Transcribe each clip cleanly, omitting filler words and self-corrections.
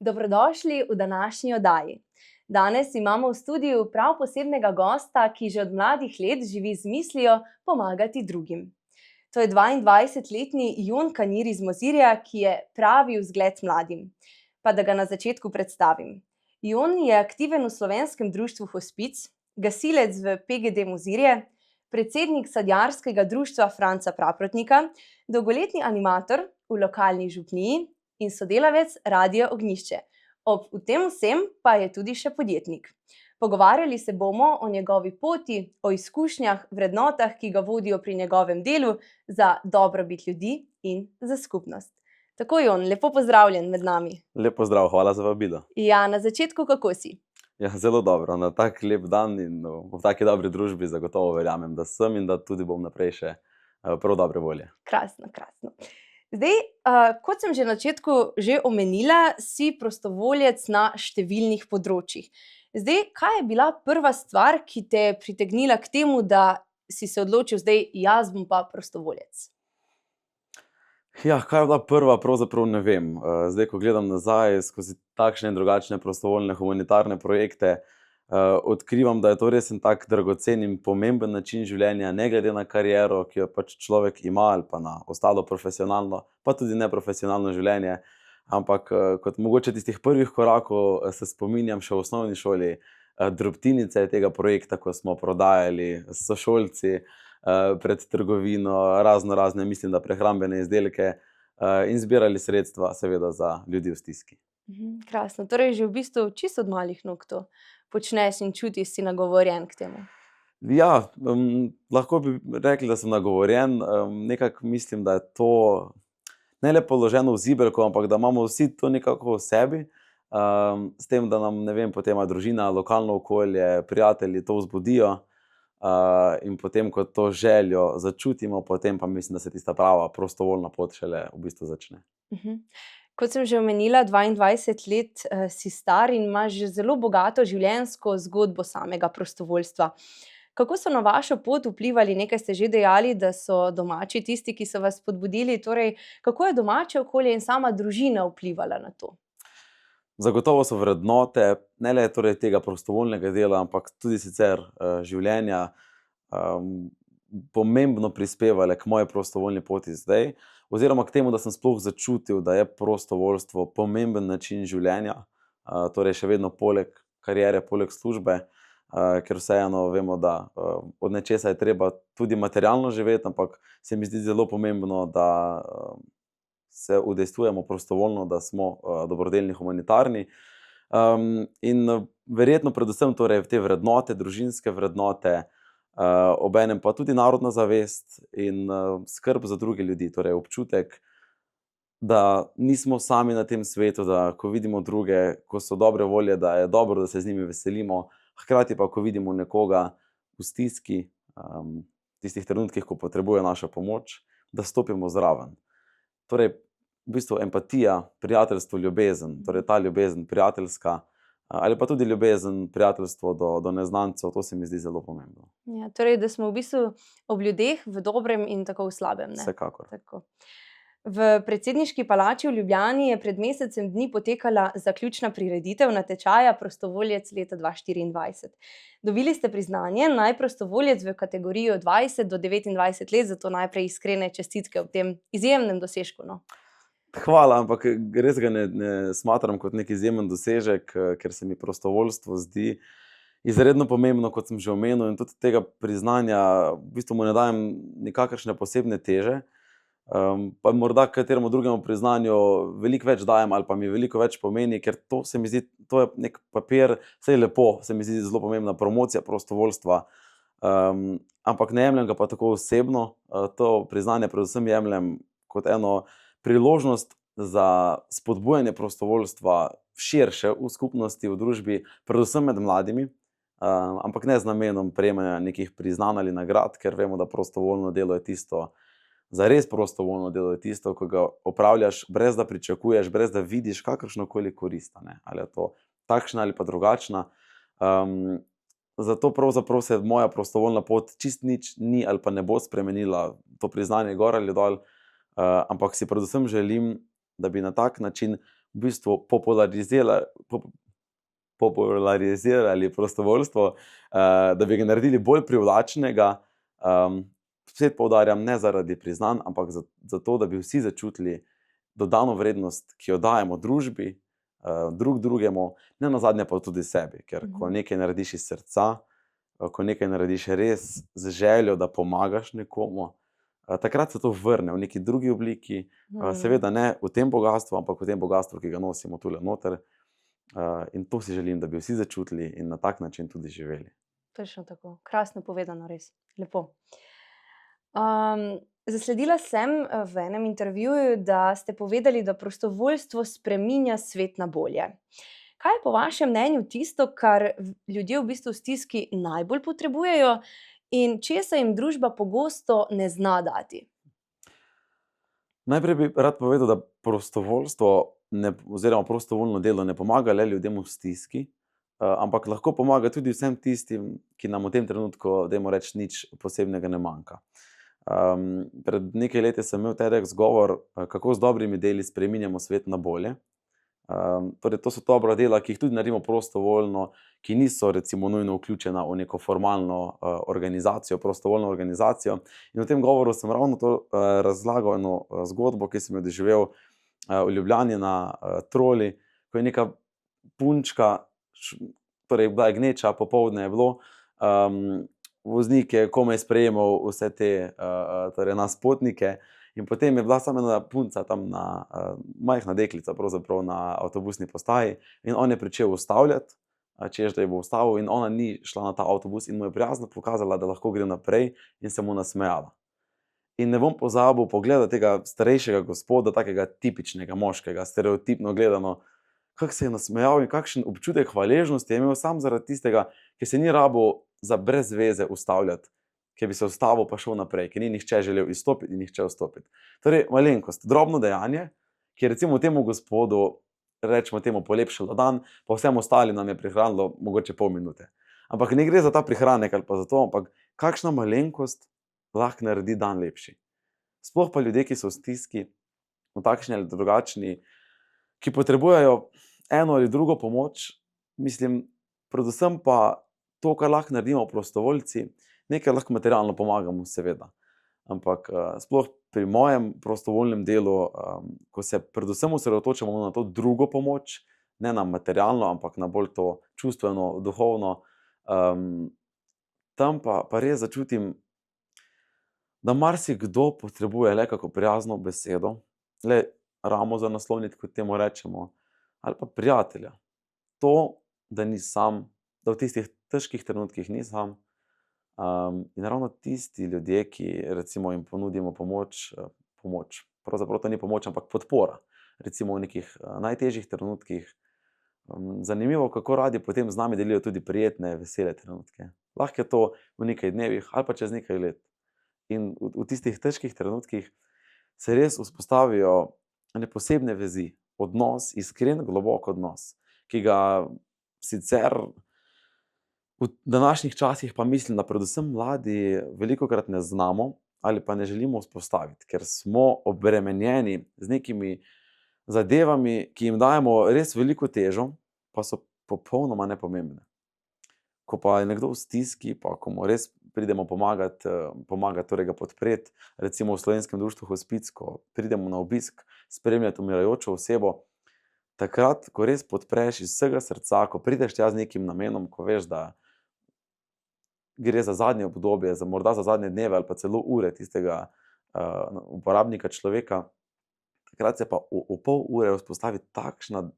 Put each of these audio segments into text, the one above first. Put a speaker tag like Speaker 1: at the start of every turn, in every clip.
Speaker 1: Dobrodošli v današnji oddaji. Danes imamo v studiu prav posebnega gosta, ki že od mladih let živi z mislijo pomagati drugim. To je 22-letni Jon Kanir iz Mozirja, ki je pravi vzgled mladim. Pa da ga na začetku predstavim. Jon je aktiven v Slovenskem društvu Hospic, gasilec v PGD Mozirje, predsednik sadjarskega društva Franca Praprotnika, dolgoletni animator v lokalni župniji in sodelavec Radia Ognjišče. Ob tem vsem pa je tudi še podjetnik. Pogovarjali se bomo o njegovi poti, o izkušnjah, vrednotah, ki ga vodijo pri njegovem delu za dobrobit ljudi in za skupnost. Tako, Jon, lepo pozdravljen med nami.
Speaker 2: Lep pozdrav, hvala za vabilo.
Speaker 1: Ja, na začetku, kako si?
Speaker 2: Ja, zelo dobro, na tak lep dan in v taki dobri družbi zagotovo verjamem, da sem in da tudi bom naprej še prav dobre volje.
Speaker 1: Krasno. Zdaj, kot sem že na začetku že omenila, si prostovoljec na številnih področjih. Zdaj, kaj je bila prva stvar, ki te je pritegnila k temu, da si se odločil, zdaj jaz bom pa prostovoljec?
Speaker 2: Ja, kaj je bila prva, pravzaprav ne vem. Zdaj, ko gledam nazaj skozi takšne in drugačne prostovoljne humanitarne projekte, odkrivam, da je to res en tak dragocen in pomemben način življenja, ne glede na kariero, ki jo pač človek ima, ali pa na ostalo profesionalno, pa tudi neprofesionalno življenje. Ampak kot mogoče tistih prvih korakov se spominjam še v osnovni šoli drobtinice tega projekta, ko smo prodajali s sošolci pred trgovino razne, mislim, da prehrambene izdelke in zbirali sredstva seveda za ljudi v stiski.
Speaker 1: Krasno, torej že v bistvu čisto od malih nog to počneš in čutiš, si nagovorjen k temu.
Speaker 2: Ja, lahko bi rekli, da sem nagovorjen, nekako mislim, da je to ne le položeno v zibelko, ampak da imamo vsi to nekako v sebi, s tem, da nam, ne vem, potem družina, lokalno okolje, prijatelji to vzbudijo in potem, ko to željo začutimo, potem pa mislim, da se tista prava prostovoljna pot šele v bistvu začne.
Speaker 1: Kot sem že omenila, 22 let si star in imaš že zelo bogato življenjsko zgodbo samega prostovoljstva. Kako so na vašo pot vplivali, nekaj ste že dejali, da so domači tisti, ki so vas spodbudili, torej kako je domače okolje in sama družina vplivala na to?
Speaker 2: Zagotovo so vrednote, ne le torej tega prostovoljnega dela, ampak tudi sicer življenja pomembno prispevale k moji prostovoljni poti zdaj, oziroma k temu, da sem sploh začutil, da je prostovoljstvo pomemben način življenja, torej še vedno poleg kariere, poleg službe, ker vseeno vemo, da od nečesa je treba tudi materialno živeti, ampak se mi zdi zelo pomembno, da se udejstvujemo prostovoljno, da smo dobrodelni, humanitarni. In verjetno predvsem torej te vrednote, družinske vrednote, obenem pa tudi narodna zavest in skrb za druge ljudi, torej občutek, da nismo sami na tem svetu, da ko vidimo druge, ko so dobre volje, da je dobro, da se z njimi veselimo, hkrati pa, ko vidimo nekoga v stiski, tistih trenutkih, ko potrebuje našo pomoč, da stopimo zraven. Torej, v bistvu empatija, prijateljstvo, ljubezen, torej ta ljubezen prijateljska, ali pa tudi ljubezen, prijateljstvo do neznancev, to se mi zdi zelo pomembno.
Speaker 1: Ja, torej, da smo v bistvu ob ljudeh v dobrem in tako v slabem, ne?
Speaker 2: Vsekakor.
Speaker 1: Tako. V predsedniški palači v Ljubljani je pred mesecem dni potekala zaključna prireditev natečaja Prostovoljec leta 2024. Dobili ste priznanje naj prostovoljec v kategoriji od 20 do 29 let, zato najprej iskrene čestitke ob tem izjemnem dosežku, no.
Speaker 2: Hvala, ampak res ga ne smatram kot nek izjemen dosežek, ker se mi prostovoljstvo zdi izredno pomembno, kot sem že omenil, in tudi tega priznanja v bistvu mu ne dajem nikakršne posebne teže, pa morda kateremu drugemu priznanju veliko več dajem ali pa mi veliko več pomeni, ker to se mi zdi, to je nek papir, saj lepo, se mi zdi zelo pomembna promocija prostovoljstva, ampak ne jemljem ga pa tako osebno, to priznanje predvsem jemljem kot eno priložnost za spodbujanje prostovoljstva širše v skupnosti, v družbi, predvsem med mladimi, ampak ne z namenom prejemanja nekih priznanj ali nagrad, ker vemo, da prostovoljno delo je tisto, zares prostovoljno delo je tisto, ko ga opravljaš brez da pričakuješ, brez da vidiš kakršnokoli korist, ali je to takšna ali pa drugačna. Zato pravzaprav se moja prostovoljna pot čist nič ni ali pa ne bo spremenila, to priznanje gor ali dol, ampak si predvsem želim, da bi na tak način v bistvu popularizirali prostovoljstvo, da bi ga naredili bolj privlačnega. Spet poudarjam, ne zaradi priznanj, ampak zato, da bi vsi začutili dodano vrednost, ki jo dajemo družbi, drug drugemu, ne nazadnje pa tudi sebi. Ker ko nekaj narediš iz srca, ko nekaj narediš res z željo, da pomagaš nekomu, takrat se to vrne v neki drugi obliki, seveda ne v tem bogastvu, ampak v tem bogastvu, ki ga nosimo tule noter. In to si želim, da bi vsi začutili in na tak način tudi živeli.
Speaker 1: Točno tako. Krasno povedano, res. Lepo. Zasledila sem v enem intervjuju, da ste povedali, da prostovoljstvo spreminja svet na bolje. Kaj je po vašem mnenju tisto, kar ljudje v bistvu v stiski najbolj potrebujejo in česa jim družba pogosto ne zna dati?
Speaker 2: Najprej bi rad povedal, da prostovoljstvo oziroma prostovoljno delo ne pomaga le ljudem v stiski, ampak lahko pomaga tudi vsem tistim, ki nam v tem trenutku, dajmo reči, nič posebnega ne manjka. Pred nekaj leti sem imel TEDx govor, kako z dobrimi deli spreminjamo svet na bolje. Torej, to so dobra dela, ki jih tudi naredimo prostovoljno, ki niso recimo nujno vključena v neko formalno organizacijo, prostovoljno organizacijo. In v tem govoru sem ravno to razlagal eno zgodbo, ki sem jo doživel v Ljubljani na Troli, ko je neka punčka, torej bila je gneča, popoldne je bilo, voznik je komaj sprejemal vse te torej nas potnike in potem je bila samo ena punca tam majhna deklica pravzaprav na avtobusni postaji in on je pričel ustavljati, češ da je bo ustavil in ona ni šla na ta avtobus in mu je prijazno pokazala, da lahko gre naprej in se mu nasmejala. In ne bom pozabil pogleda tega starejšega gospoda, takega tipičnega moškega, stereotipno gledano, kako se je nasmejal in kakšen občutek hvaležnosti je imel sam zaradi tistega, ki se ni rabil za brez veze ustavljati, ki bi se ustavil pa šel naprej, ki ni nihče želel izstopiti in nihče vstopiti. Torej, malenkost, drobno dejanje, ki je recimo temu gospodu, rečemo temu, polepšalo dan, pa vsem ostalim nam je prihranilo mogoče pol minute. Ampak ne gre za ta prihranek ali pa za to, ampak kakšna malenkost lahko naredi dan lepši. Sploh pa ljudje, ki so v stiski, v takšni ali drugačni, ki potrebujejo eno ali drugo pomoč, mislim, predvsem pa to, kar lahko naredimo prostovoljci, nekaj lahko materialno pomagamo, seveda. Ampak sploh pri mojem prostovoljnem delu, ko se predvsem osredotočamo na to drugo pomoč, ne na materialno, ampak na bolj to čustveno, duhovno, tam pa res začutim, da marsikdo potrebuje le kako prijazno besedo, le ramo za nasloniti, kot temu rečemo, ali pa prijatelja. To, da ni sam, da v tistih težkih trenutkih ni sam. In ravno tisti ljudje, ki recimo jim ponudimo pomoč, pravzaprav to ni pomoč, ampak podpora, recimo v nekih najtežjih trenutkih, zanimivo, kako radi potem z nami delijo tudi prijetne, vesele trenutke. Lahko je to v nekaj dnevih ali pa čez nekaj let. In v tistih težkih trenutkih se res vzpostavijo ene posebne vezi, odnos, iskren, globok odnos, ki ga sicer v današnjih časih pa mislim, da predvsem mladi velikokrat ne znamo ali pa ne želimo vzpostaviti, ker smo obremenjeni z nekimi zadevami, ki jim dajemo res veliko težo, pa so popolnoma nepomembne. Ko pa je nekdo v stiski, pa ko mu res pridemo pomagati, torej ga podpreti, recimo v Slovenskem društvu Hospic, ko pridemo na obisk spremljati umirajočo osebo, takrat, ko res podpreš iz vsega srca, ko prideš tja z nekim namenom, ko veš, da gre za zadnje obdobje, morda za zadnje dneve ali pa celo ure tistega uporabnika človeka, takrat se pa v pol ure vzpostavi takšna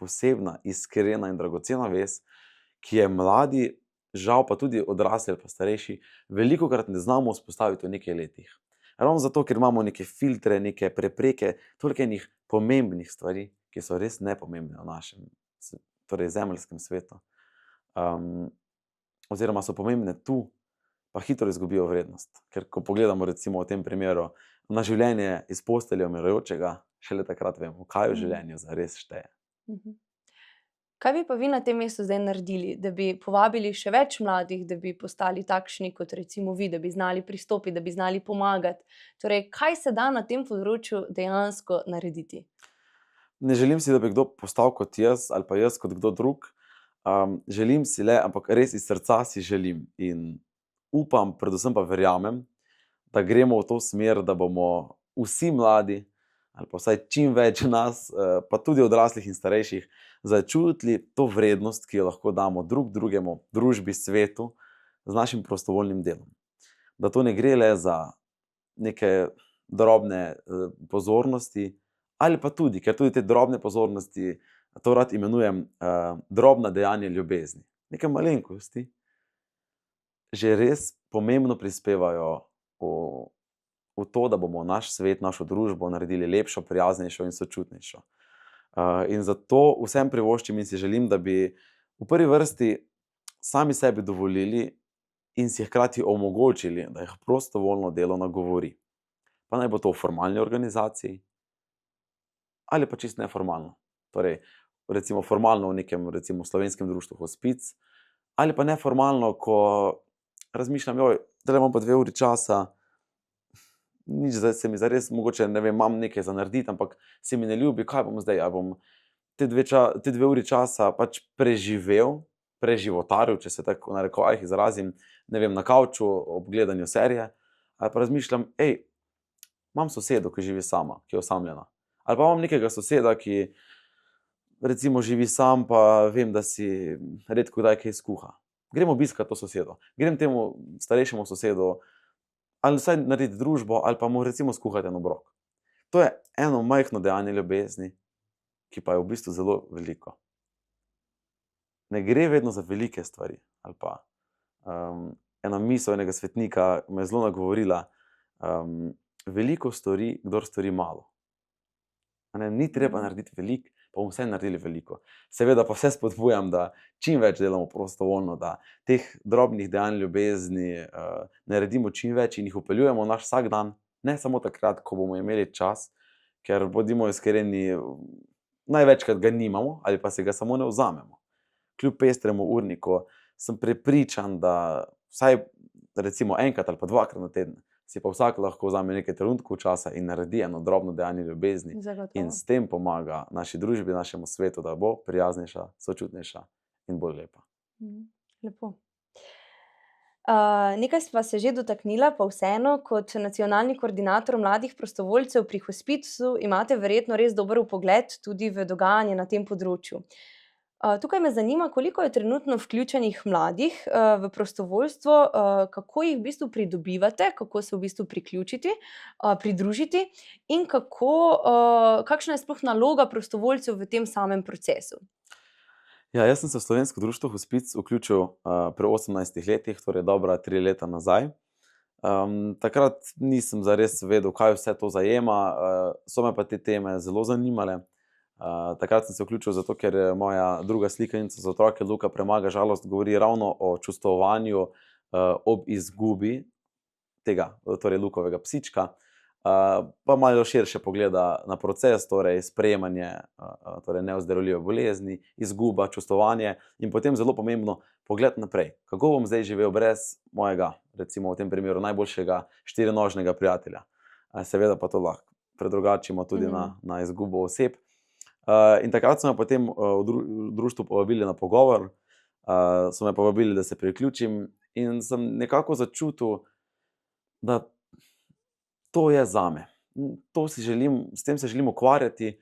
Speaker 2: posebna, iskrena in dragocena vez, ki je mladi, žal pa tudi odrasli ali pa starejši, velikokrat ne znamo vzpostaviti v nekaj letih. Ravno zato, ker imamo neke filtre, neke prepreke, toliko enih pomembnih stvari, ki so res nepomembne v našem, torej zemeljskem svetu. Oziroma so pomembne tu, pa hitro izgubijo vrednost. Ker ko pogledamo recimo v tem primeru na življenje iz postelje umirajočega, šele takrat vemo, kaj v življenju zares šteje.
Speaker 1: Kaj bi pa vi na tem mestu zdaj naredili, da bi povabili še več mladih, da bi postali takšni kot recimo vi, da bi znali pristopiti, da bi znali pomagati? Torej, kaj se da na tem področju dejansko narediti?
Speaker 2: Ne želim si, da bi kdo postal kot jaz ali pa jaz kot kdo drug. Želim si le, ampak res iz srca si želim in upam, predvsem pa verjamem, da gremo v to smer, da bomo vsi mladi ali pa vsaj čim več nas, pa tudi odraslih in starejših, začutili to vrednost, ki jo lahko damo drug drugemu, družbi, svetu, z našim prostovoljnim delom. Da to ne gre le za neke drobne pozornosti, ali pa tudi, ker tudi te drobne pozornosti, to rad imenujem drobna dejanja ljubezni. Neke malenkosti, že res pomembno prispevajo v to, da bomo naš svet, našo družbo naredili lepšo, prijaznejšo in sočutnejšo. In zato vsem privoščim in si želim, da bi v prvi vrsti sami sebi dovolili in si hkrati omogočili, da jih prostovoljno delo nagovori. Pa naj bo to v formalni organizaciji ali pa čisto neformalno. Torej, recimo formalno v nekem slovenskem društvu Hospic, ali pa neformalno, ko razmišljam, da imam pa 2 uri časa, nič se mi zares, mogoče, ne vem, imam nekaj za narediti, ampak se mi ne ljubi, kaj bom zdaj, ali bom te 2 uri časa pač preživel, preživotaril, če se tako v narekovajih izrazim, ne vem, na kavču ob gledanju serije, ali pa razmišljam, imam sosedo, ki živi sama, ki je osamljena. Ali pa imam nekega soseda, ki recimo živi sam, pa vem, da si redko kdaj kaj skuha. Grem obiskat to sosedo. Grem temu starejšemu sosedu ali vsaj narediti družbo, ali pa mu recimo skuhati en obrok. To je eno majhno dejanje ljubezni, ki pa je v bistvu zelo veliko. Ne gre vedno za velike stvari. Ali pa ena misel enega svetnika me je zelo nagovorila, veliko stori, kdor stori malo. Ni treba narediti veliko, pa bomo vse naredili veliko. Seveda pa vse spodbujam, da čim več delamo prostovoljno, da teh drobnih dejanj ljubezni naredimo čim več in jih vpeljujemo v naš vsak dan, ne samo takrat, ko bomo imeli čas, ker bodimo iskreni, največkrat ga nimamo ali pa si ga samo ne vzamemo. Kljub pestremu urniku sem prepričan, da vsaj recimo enkrat ali pa 2-krat na teden si pa vsak lahko vzame nekaj trenutkov časa in naredi eno drobno dejanje ljubezni in
Speaker 1: Zagotovo.
Speaker 2: s tem pomaga naši družbi, našemu svetu, da bo prijaznejša, sočutnejša in bolj lepa.
Speaker 1: Lepo. Nekaj sva se že dotaknila, pa vseeno, kot nacionalni koordinator mladih prostovoljcev pri Hospicu imate verjetno res dober vpogled tudi v dogajanje na tem področju. Tukaj me zanima, koliko je trenutno vključenih mladih v prostovoljstvo, kako jih v bistvu pridobivate, kako se v bistvu priključiti, pridružiti in kakšna je sploh naloga prostovoljcev v tem samem procesu?
Speaker 2: Ja, jaz sem se v Slovensko društvo Hospic vključil pri 18 letih, torej dobra 3 leta nazaj. Takrat nisem zares vedel, kaj vse to zajema, so me pa te teme zelo zanimale. Takrat sem se vključil zato, ker je moja druga slikanica za otroke Luka Premaga žalost govori ravno o čustvovanju ob izgubi tega, torej Lukovega psička, pa malo širše pogleda na proces, torej sprejemanje torej neozdravljive bolezni, izguba, čustvovanje in potem zelo pomembno pogled naprej. Kako bom zdaj živel brez mojega, recimo v tem primeru najboljšega štirinožnega prijatelja. Seveda pa to lahko predrugačimo tudi na izgubo oseb. In takrat so me potem v društvu povabili na pogovor, so me povabili, da se priključim in sem nekako začutil, da to je zame. S tem se želim ukvarjati,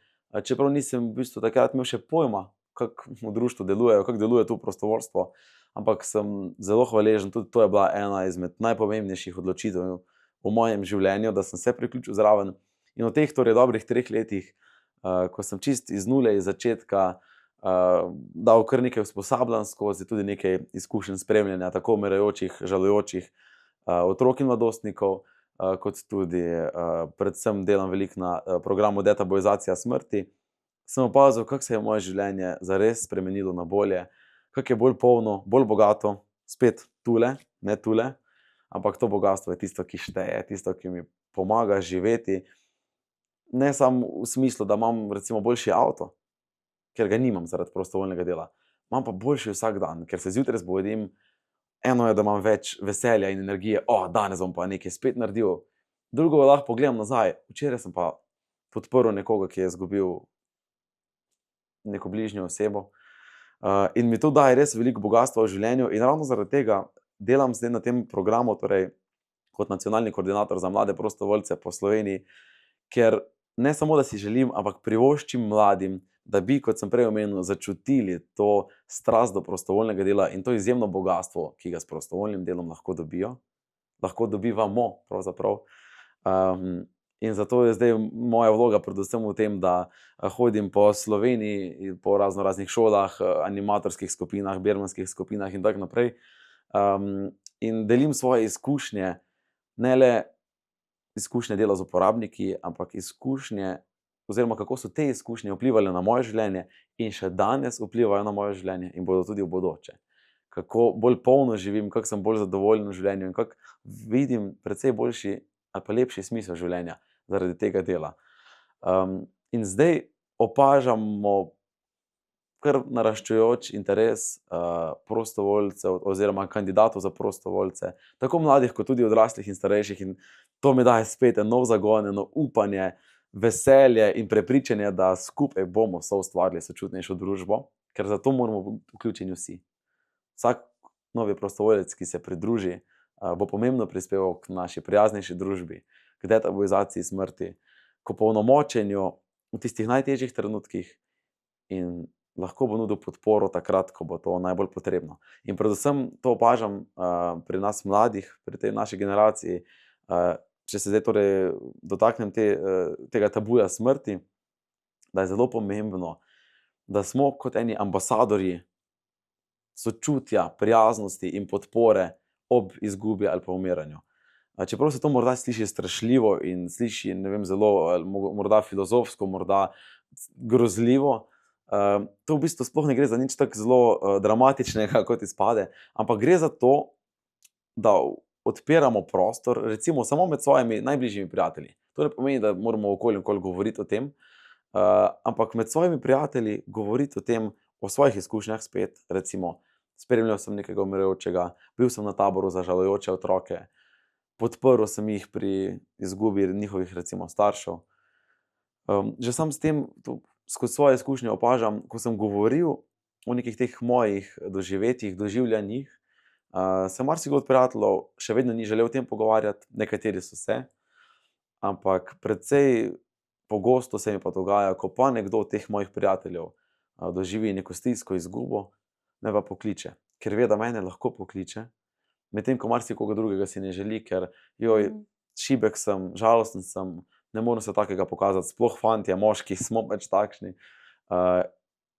Speaker 2: čeprav nisem v bistvu takrat imel še pojma, kako v društvu delujejo, kako deluje tu prostovoljstvo, ampak sem zelo hvaležen, tudi to je bila ena izmed najpomembnejših odločitev v mojem življenju, da sem se priključil zraven in v teh torej dobrih 3 letih, ko sem čist iz nule, iz začetka dal kar nekaj usposabljanj skozi tudi nekaj izkušenj spremljanja tako umirajočih, žalujočih otrok in mladostnikov, kot tudi predvsem delam veliko na programu Detabuizacija smrti, sem opazil, kako se je moje življenje zares spremenilo na bolje, kako je bolj polno, bolj bogato, spet tule, ne tule, ampak to bogastvo je tisto, ki šteje, tisto, ki mi pomaga živeti. Ne samo v smislu, da imam recimo boljši avto, ker ga nimam zaradi prostovoljnega dela. Imam pa boljši vsak dan, ker se zjutraj zbudim, eno je, da imam več veselja in energije, danes bom pa nekaj spet naredil. Drugo lahko pogledam nazaj, včeraj sem pa podprl nekoga, ki je izgubil neko bližnjo osebo. In mi to daje res veliko bogastva v življenju in ravno zaradi tega delam zdaj na tem programu, torej kot nacionalni koordinator za mlade prostovoljce po Sloveniji, ker ne samo, da si želim, ampak privoščim mladim, da bi, kot sem prej omenil, začutili to strast do prostovoljnega dela in to izjemno bogastvo, ki ga s prostovoljnim delom lahko dobijo, lahko dobivamo pravzaprav. In zato je zdaj moja vloga predvsem v tem, da hodim po Sloveniji, po raznih šolah, animatorskih skupinah, bermanskih skupinah in tako naprej. In delim svoje izkušnje, ne le izkušnje dela z uporabniki, ampak izkušnje, oziroma kako so te izkušnje vplivale na moje življenje in še danes vplivajo na moje življenje in bodo tudi v bodoče. Kako bolj polno živim, kako sem bolj zadovoljen v življenju in kako vidim precej boljši ali pa lepši smisel življenja zaradi tega dela. In zdaj opažamo kar naraščajoč interes prostovoljcev oziroma kandidatov za prostovoljce, tako mladih kot tudi odraslih in starejših, in to mi daje spet en nov zagon, eno upanje, veselje in prepričanje, da skupaj bomo soustvarili sočutnejšo družbo, ker zato moramo biti vključeni vsi. Vsak novi prostovoljec, ki se pridruži, bo pomembno prispeval k naši prijaznejši družbi, k detabuizaciji smrti, k opolnomočenju v tistih najtežjih trenutkih in lahko bo nudil podporo takrat, ko bo to najbolj potrebno. In predvsem to opažam pri nas mladih, pri tej naši generaciji, če se zdaj torej dotaknem tega tabuja smrti, da je zelo pomembno, da smo kot eni ambasadorji sočutja, prijaznosti in podpore ob izgubi ali pa umiranju. Čeprav se to morda sliši strašljivo in sliši, ne vem, zelo morda filozofsko, morda grozljivo, to v bistvu sploh ne gre za nič tako zelo dramatičnega, kot izpade, ampak gre za to, da odpiramo prostor, recimo samo med svojimi najbližjimi prijatelji. To ne pomeni, da moramo okoli govoriti o tem, ampak med svojimi prijatelji govoriti o tem, o svojih izkušnjah spet, recimo, spremljal sem nekega umirajočega, bil sem na taboru za žalujoče otroke, podprl sem jih pri izgubi njihovih, recimo, staršev. Že sam s tem, skozi svoje izkušnje opažam, ko sem govoril o nekih teh mojih doživetjih, doživljanjih, se marsikdo od prijateljev še vedno ni želel o tem pogovarjati, nekateri so se, ampak precej pogosto se mi pa dogaja, ko pa nekdo od teh mojih prijateljev doživi neko stisko, izgubo, me pa pokliče, ker ve, da mene lahko pokliče, medtem ko marsikoga drugega si ne želi, ker šibek sem, žalosten sem, ne morem se takega pokazati, sploh fantje, moški smo pač takšni.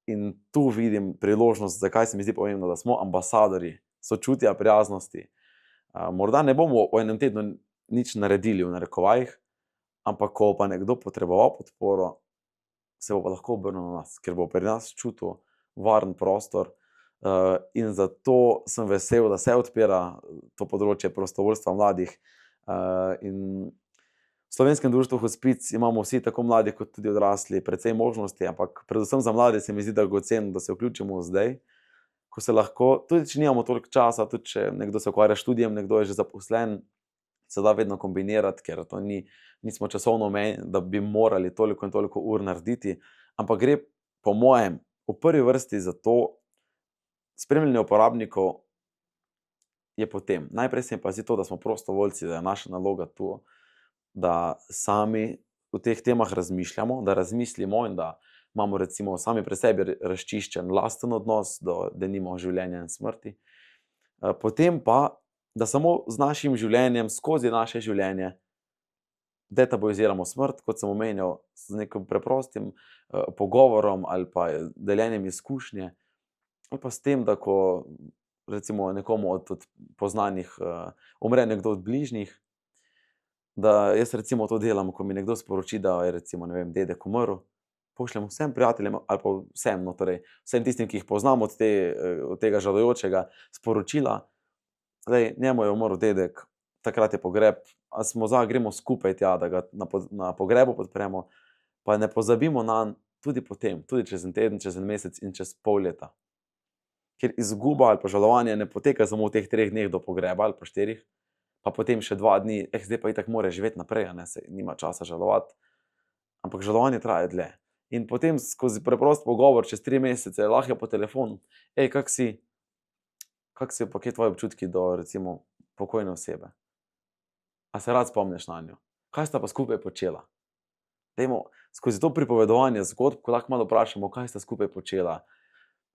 Speaker 2: In tu vidim priložnost, zakaj se mi zdi pomembno, da smo ambasadorji sočutja, prijaznosti. Morda ne bomo v enem tednu nič naredili v narekovajih, ampak ko pa nekdo potreboval podporo, se bo pa lahko obrnil na nas, ker bo pri nas čutil varen prostor. In zato sem vesel, da se odpira to področje prostovoljstva mladih. In v Slovenskem društvu Hospic imamo vsi, tako mladi kot tudi odrasli, precej možnosti, ampak predvsem za mlade se mi zdi dragoceno, da se vključimo zdaj, ko se lahko, tudi če nimamo toliko časa, tudi če nekdo se ukvarja s študijem, nekdo je že zaposlen, se da vedno kombinirati, ker to nismo časovno omejeni, da bi morali toliko in toliko ur narediti, ampak gre po mojem v prvi vrsti za to, spremljanje uporabnikov je potem. Najprej se mi pa zdi to, da smo prostovoljci, da je naša naloga tu, da sami o teh temah razmišljamo, da razmislimo in da imamo recimo sami pri sebi razčiščen lasten odnos do denimo življenja in smrti. Potem pa, da samo z našim življenjem, skozi naše življenje detabuiziramo smrt, kot sem omenjal, z nekim preprostim pogovorom ali pa deljenjem izkušnje, ali pa s tem, da ko recimo nekomu od poznanih umre nekdo od bližnjih, da jaz recimo to delam, ko mi nekdo sporoči, da je recimo, ne vem, dedek umrl, pošljem vsem prijateljem ali pa vsem, no, torej vsem tistim, ki jih poznam od tega žalujočega, sporočila, njemu je umrl dedek, takrat je pogreb, a smo gremo skupaj tja, da ga na pogrebu podpremo, pa ne pozabimo nanj tudi potem, tudi čez en teden, čez en mesec in čez pol leta. Ker izguba ali pa žalovanje ne poteka samo v teh 3 dneh do pogreba ali pa 4, pa potem še 2 dni, zdaj pa itak mora živeti naprej, se nima časa žalovati, ampak žalovanje traja dlje. In potem skozi preprost pogovor čez 3 mesece, lahko je po telefonu, kak si, pa kje tvoji občutki do recimo pokojne osebe? A se rad spomniš na njo? Kaj sta pa skupaj počela? Dajmo skozi to pripovedovanje zgodb, ko lahko malo vprašamo, kaj sta skupaj počela,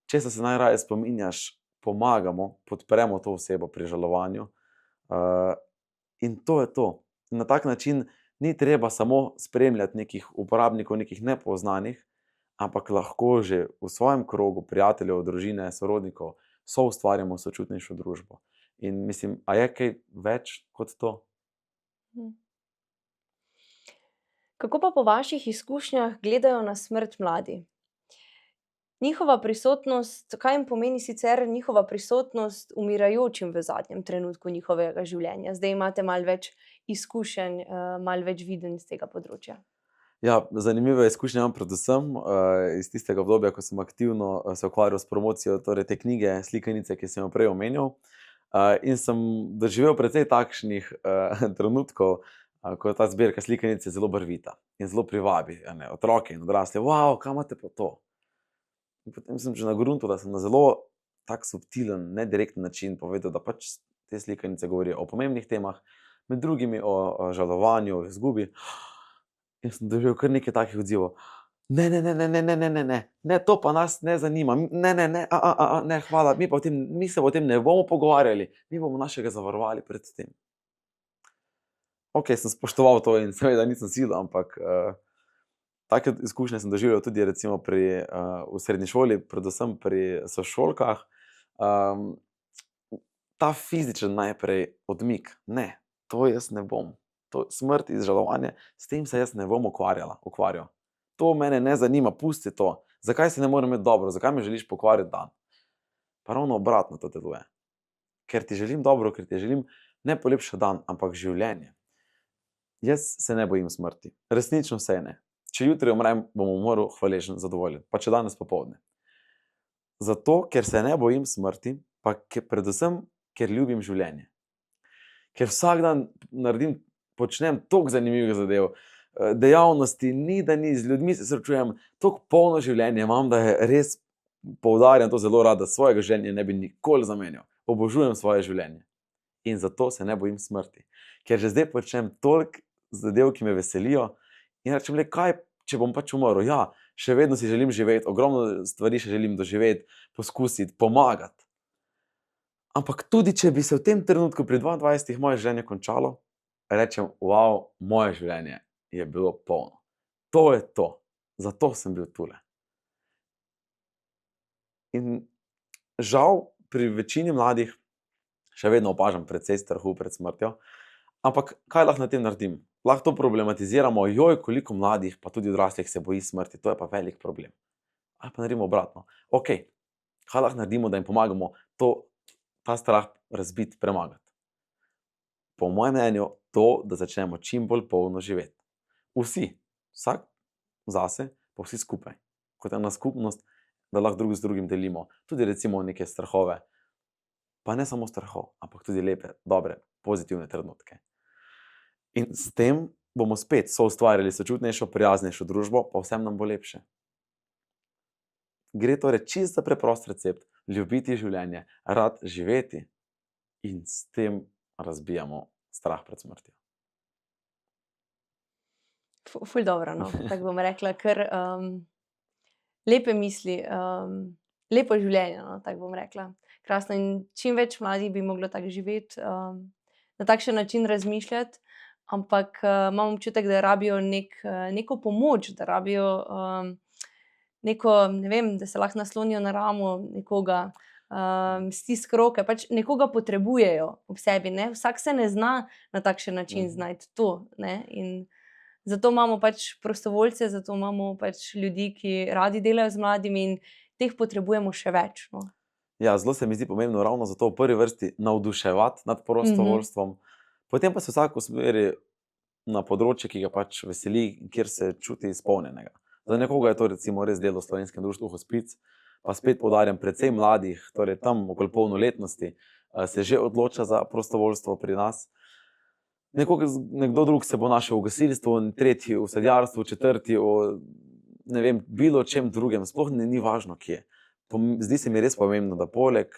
Speaker 2: česa se najraje spominjaš, pomagamo, podpremo to osebo pri žalovanju. In to je to. Na tak način ni treba samo spremljati nekih uporabnikov, nekih nepoznanih, ampak lahko že v svojem krogu prijateljev, družine, sorodnikov soustvarjamo sočutnejšo družbo. In mislim, a je kaj več kot to?
Speaker 1: Kako pa po vaših izkušnjah gledajo na smrt mladi? Njihova prisotnost, kaj jim pomeni sicer njihova prisotnost umirajočim v zadnjem trenutku njihovega življenja? Zdaj imate malo več izkušenj, malo več videnj iz tega področja.
Speaker 2: Ja, zanimive izkušnje imam predvsem iz tistega obdobja, ko sem aktivno se ukvarjal s promocijo torej te knjige, slikanice, ki sem jo prej omenjal. In sem doživel precej takšnih trenutkov, ko je ta zbirka slikanice zelo barvita in zelo privabi otroke in odrasle. Wow, kaj imate pa to? In potem sem že na gruntu, da sem na zelo tak subtilen, nedirekten način povedal, da pač te slikanice govorijo o pomembnih temah, med drugimi o žalovanju, o izgubi. In sem doživel kar nekaj takih odzivov. Ne, to pa nas ne zanima, ne, hvala, mi se o tem ne bomo pogovarjali, mi bomo našega zavarovali pred tem. Ok, sem spoštoval to in seveda nisem silil, ampak take izkušnje sem doživel tudi recimo v srednji šoli, predvsem pri sošolkah. Ta fizičen najprej odmik, ne, to jaz ne bom. To smrt, izžalovanje, s tem se jaz ne bom ukvarjal. To mene ne zanima, pusti to. Zakaj se ne morem imeti dobro? Zakaj me želiš pokvariti dan? Pa ravno obratno to deluje. Ker ti želim dobro, ker ti želim ne polepšati dan, ampak življenje. Jaz se ne bojim smrti. Resnično se ne. Če jutri umrem, bom umrl hvaležen, zadovoljen. Pa če danes popoldne. Zato, ker se ne bojim smrti, pa predvsem, ker ljubim življenje. Ker vsak dan počnem toliko zanimivih zadev, dejavnosti, ni da ni, z ljudmi se srečujem, toliko polno življenje imam, da je res, poudarjam to zelo rad, da svojega življenja ne bi nikoli zamenjal. Obožujem svoje življenje. In zato se ne bojim smrti. Ker že zdaj počnem toliko zadev, ki me veselijo, in rečem le, kaj, če bom pač umrl? Ja, še vedno si želim živeti, ogromno stvari še želim doživeti, poskusiti, pomagati. Ampak tudi, če bi se v tem trenutku pri 22 moje življenje končalo, rečem, wow, moje življenje je bilo polno. To je to. Zato sem bil tule. In žal pri večini mladih še vedno opažam precej strahu pred smrtjo, ampak kaj lahko na tem naredim? Lahko to problematiziramo, koliko mladih, pa tudi odraslih se boji smrti, to je pa velik problem. Ali pa naredimo obratno. Ok, kaj lahko naredimo, da jim pomagamo ta strah razbiti, premagati? Po mojem mnenju to, da začnemo čim bolj polno živeti. Vsi, vsak zase, pa vsi skupaj. Kot ena skupnost, da lahko drug z drugim delimo. Tudi recimo neke strahove. Pa ne samo strahov, ampak tudi lepe, dobre, pozitivne trenutke. In s tem bomo spet soustvarjali sočutnejšo, prijaznejšo družbo, pa vsem nam bo lepše. Gre torej čisto za preprost recept, ljubiti življenje, rad živeti in s tem razbijamo strah pred smrtjo.
Speaker 1: Ful dobro, no, tako bom rekla, ker lepe misli, lepo življenje, no, tako bom rekla. Krasno in čim več mladih bi moglo tako živeti, na takšen način razmišljati, ampak imam občutek, da rabijo neko pomoč, da rabijo neko, ne vem, da se lahko naslonijo na ramo nekoga, stisk roke, pač nekoga potrebujejo ob sebi, ne, vsak se ne zna na takšen način znajti to, ne, in zato imamo pač prostovoljce, zato imamo pač ljudi, ki radi delajo z mladimi in teh potrebujemo še več, no.
Speaker 2: Ja, zelo se mi zdi pomembno ravno zato v prvi vrsti navduševati nad prostovoljstvom, potem pa se vsak usmeri na področje, ki ga pač veseli, kjer se čuti izpolnjenega. Za nekoga je to recimo res delo v Slovenskem društvu Hospic, pa spet poudarjam, precej mladih, torej tam okoli polnoletnosti, se že odloča za prostovoljstvo pri nas. Nekdo drug se bo našel v gasilstvu, tretji v sadjarstvu, četrti v ne vem, bilo čem drugem, sploh ni važno kje. Zdi se mi res pomembno, da poleg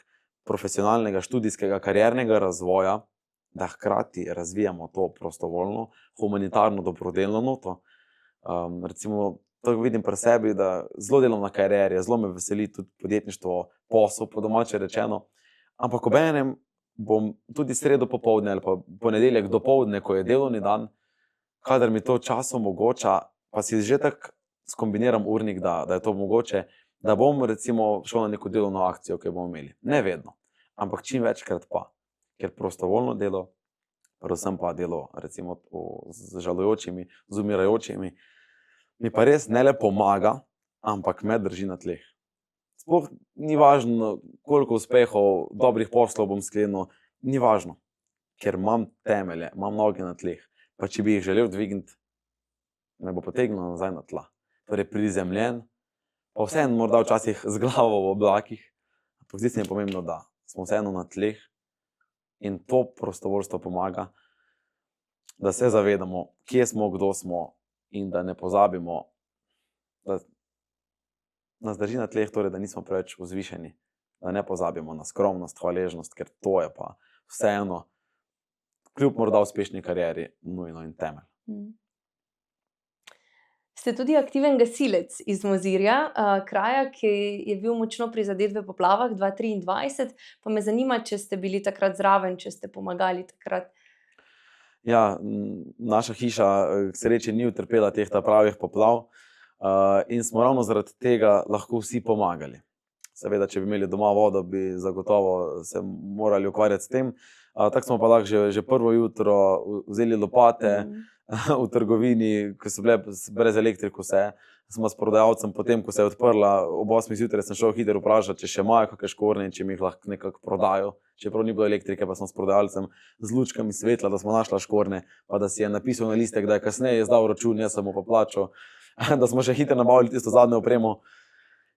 Speaker 2: profesionalnega, študijskega, kariernega razvoja, da hkrati razvijamo to prostovoljno, humanitarno, dobrodelno noto. Recimo, to vidim pri sebi, da zelo delam na karieri, zelo me veseli tudi podjetništvo, posel, po domače rečeno. Ampak obenem bom tudi sredo popoldne ali pa ponedeljek dopoldne, ko je delovni dan, kadar mi to čas omogoča, pa si že tako skombiniram urnik, da je to mogoče, da bom recimo šel na neko delovno akcijo, ki jo bomo imeli. Ne vedno, ampak čim večkrat pa. Ker prostovoljno delo, predvsem pa delo recimo z žalujočimi, z umirajočimi, mi pa res ne le pomaga, ampak me drži na tleh. Sploh ni važno, koliko uspehov, dobrih poslov bom sklenil, ni važno, ker imam temelje, imam noge na tleh. Pa če bi jih želel dvigniti, me bo potegnilo nazaj na tla. Torej prizemljen, pa vseeno morda včasih z glavo v oblakih, ampak zdi se mi pomembno, da smo vseeno na tleh in to prostovoljstvo pomaga, da se zavedamo, kje smo, kdo smo in da ne pozabimo, da nas drži na tleh, torej da nismo preveč vzvišeni, da ne pozabimo na skromnost, hvaležnost, ker to je pa vseeno, kljub morda uspešni karieri, nujno in temelj.
Speaker 1: Ste tudi aktiven gasilec iz Mozirja, kraja, ki je bil močno prizadet v poplavah 2023, pa me zanima, če ste bili takrat zraven, če ste pomagali takrat.
Speaker 2: Ja, naša hiša k sreči ni utrpela teh pravih poplav, in smo ravno zaradi tega lahko vsi pomagali. Seveda, če bi imeli doma vodo, bi zagotovo se morali ukvarjati s tem. Tako smo pa lahko že prvo jutro vzeli lopate v trgovini, ko so bile brez elektrike vse. Smo s prodajalcem, potem ko se je odprla ob 8 zjutraj, sem šel hitro vprašati, če še imajo kakšne škornje in če mi jih lahko nekako prodajo. Čeprav ni bilo elektrike, pa sem s prodajalcem z lučkami svetla, da smo našla škornje, pa da si je napisal na listek, da je kasneje izdal račun, jaz sem mu pa plačal, da smo še hitro nabavili tisto zadnjo opremo,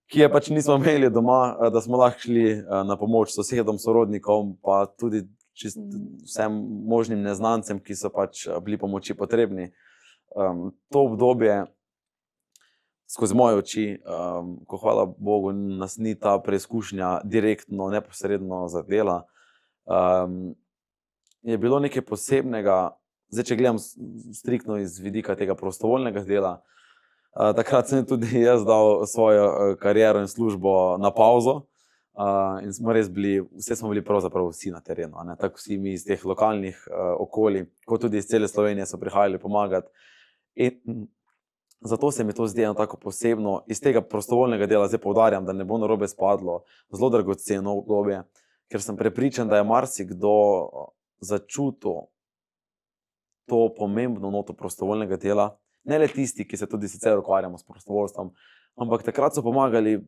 Speaker 2: ki je pač nismo imeli doma, da smo lahko šli na pomoč sosedom, sorodnikom, pa tudi vsem možnim neznancem, ki so pač bili pomoči potrebni. To obdobje, skozi moje oči, ko hvala Bogu nas ni ta preizkušnja direktno, neposredno zadela, je bilo nekaj posebnega. Zdaj, če gledam striktno iz vidika tega prostovoljnega dela, takrat sem tudi jaz dal svojo kariero in službo na pauzo. In smo res bili, smo bili pravzaprav vsi na terenu, ne? Tako vsi mi iz teh lokalnih okolij, kot tudi iz cele Slovenije so prihajali pomagati. In zato se mi to zdi eno tako posebno, iz tega prostovoljnega dela, zdaj poudarjam, da ne bo narobe spadlo, zelo dragoceno obdobje, ker sem prepričan, da je marsikdo začutil to pomembno noto prostovoljnega dela, ne le tisti, ki se tudi sicer ukvarjamo s prostovoljstvom, ampak takrat so pomagali